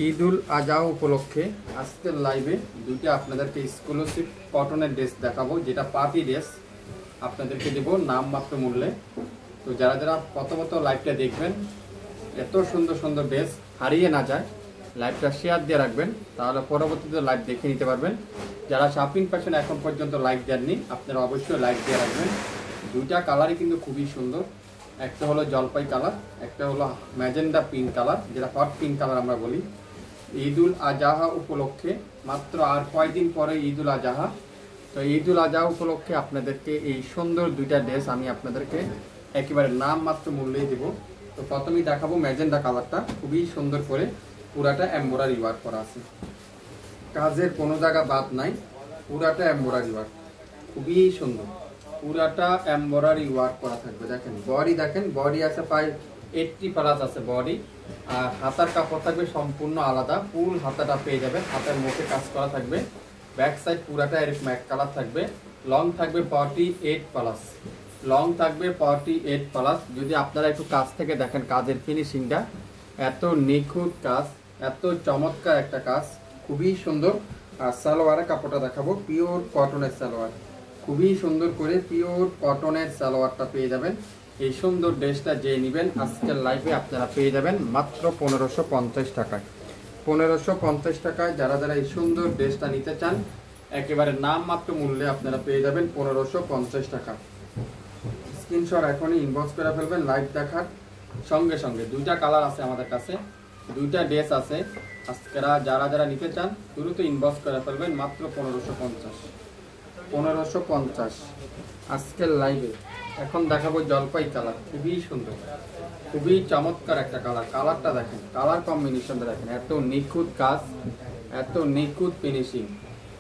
ঈদুল আজহা উপলক্ষে আজকের লাইভে দুইটা আপনাদেরকে এক্সক্লুসিভ কটনের ড্রেস দেখাবো, যেটা পার্টি ড্রেস আপনাদেরকে দেবো নামমাত্র মূল্যে। তো যারা যারা প্রথমত লাইভটা দেখবেন, এত সুন্দর সুন্দর ড্রেস হারিয়ে না যায়, লাইভটা শেয়ার দিয়ে রাখবেন, তাহলে পরবর্তীতে লাইভ দেখে নিতে পারবেন। যারা শপিং ফ্যাশন এখন পর্যন্ত লাইভ দেননি, আপনারা অবশ্যই লাইভ দিয়ে রাখবেন। দুইটা কালারই কিন্তু খুবই সুন্দর, একটা হলো জলপাই কালার, একটা হলো ম্যাজেন্ডা পিঙ্ক কালার, যেটা হট পিঙ্ক কালার আমরা বলি। ঈদুল আজহা উপলক্ষে মাত্র আর কয়েকদিন পরে ঈদুল আজহা। তো ঈদুল আজহা উপলক্ষে আপনাদেরকে এই সুন্দর দুইটা ড্রেস আমি আপনাদেরকে একেবারে নামমাত্র মূল্যেই দেবো। তো প্রথমেই দেখাবো ম্যাজেন্ডা কালারটা, খুবই সুন্দর করে পুরাটা এমব্রয়ডারি ওয়ার্ক করা আছে, কাজের কোনো জায়গা বাদ নাই, পুরাটা এমব্রয়ডারি ওয়ার্ক, খুবই সুন্দর, পুরাটা এমব্রয়ডারি ওয়ার্ক করা থাকবে। দেখেন বডি, দেখেন বডি আছে প্রায় 80+ আছে বডি, আর হাতার কাপড় থাকবে সম্পূর্ণ আলাদা, ফুল হাতাটা পেয়ে যাবেন, হাতের মুখে কাজ করা থাকবে। ব্যাক সাইড পুরাটা এরকম এক কালার থাকবে, লং থাকবে 48+, লং থাকবে 48+। যদি আপনারা একটু কাছ থেকে দেখেন কাজের ফিনিশিংটা, এত নিখুঁত কাজ, এত চমৎকার একটা কাজ, খুবই সুন্দর। আর সালোয়ারের কাপড়টা দেখাবো, পিওর কটনের সালোয়ার, খুবই সুন্দর করে পিওর কটনের সালোয়ারটা পেয়ে যাবেন। এই সুন্দর ড্রেসটা যে নেবেন আজকের লাইভে আপনারা পেয়ে যাবেন মাত্র 1550 টাকায়। 1550 টাকায় যারা যারা এই সুন্দর ড্রেসটা নিতে চান, একেবারে নামমাত্র মূল্যে আপনারা পেয়ে যাবেন 1550 টাকা। স্ক্রিনশট এখনই ইনবক্স করে ফেলবেন লাইভ দেখার সঙ্গে সঙ্গে। দুইটা কালার আছে আমাদের কাছে, দুইটা ড্রেস আছে। আজকেরা যারা যারা নিতে চান দ্রুত ইনবক্স করে ফেলবেন মাত্র 1550 আজকের লাইভে। এখন দেখাবো জলপাই কালার, খুবই সুন্দর, খুবই চমৎকার একটা কালার। কালারটা দেখেন, কালার কম্বিনেশনটা দেখেন, এত নিখুঁত কাজ, এত নিখুঁত ফিনিশিং।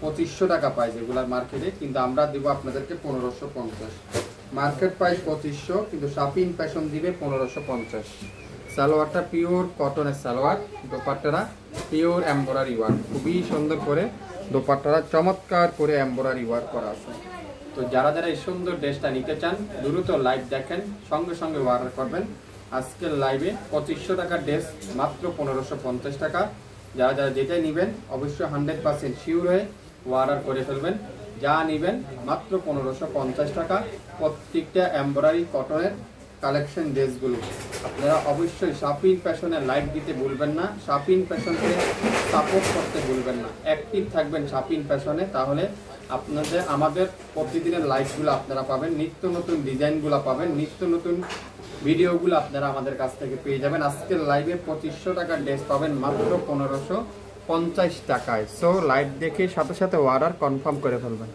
2500 টাকা পাই যেগুলার মার্কেটে, কিন্তু আমরা দেবো আপনাদেরকে 1550। মার্কেট প্রাইস 2500, কিন্তু শপিং ফ্যাশন দিবে 1550। সালোয়ারটা পিওর কটনের সালোয়ার, দোপাট্টারা পিওর এমব্রয়ডারি ওয়ার্ক, খুবই সুন্দর করে দোপাট্টারা চমৎকার করে এমব্রয়ডারি ওয়ার্ক করা আছে। তো যারা যারা এই সুন্দর ড্রেসটা নিতে চান দ্রুত লাইভ দেখেন, সঙ্গে সঙ্গে অর্ডার করবেন। আজকের লাইভে 2500 টাকার ড্রেস মাত্র 1550 টাকা। যারা যারা যেটাই নেবেন অবশ্যই 100% শিওর হয়ে অর্ডার করে ফেলবেন। যা নেবেন মাত্র 1550 টাকা। প্রত্যেকটা এমব্রয়ডারি কটনের কালেকশন ড্রেসগুলো আপনারা অবশ্যই শপিং ফ্যাশনে লাইভ দিতে ভুলবেন না, শপিং ফ্যাশনকে সাপোর্ট করতে ভুলবেন না, অ্যাক্টিভ থাকবেন শপিং ফ্যাশনে, তাহলে আপনাদের আমাদের প্রতিদিনের লাইভগুলো আপনারা পাবেন, নিত্য নতুন ডিজাইনগুলো পাবেন, নিত্য নতুন ভিডিওগুলো আপনারা আমাদের কাছ থেকে পেয়ে যাবেন। আজকের লাইভে 2500 টাকার ড্রেস পাবেন মাত্র 1550 টাকায়। সো লাইভ দেখে সাথে সাথে অর্ডার কনফার্ম করে ফেলবেন।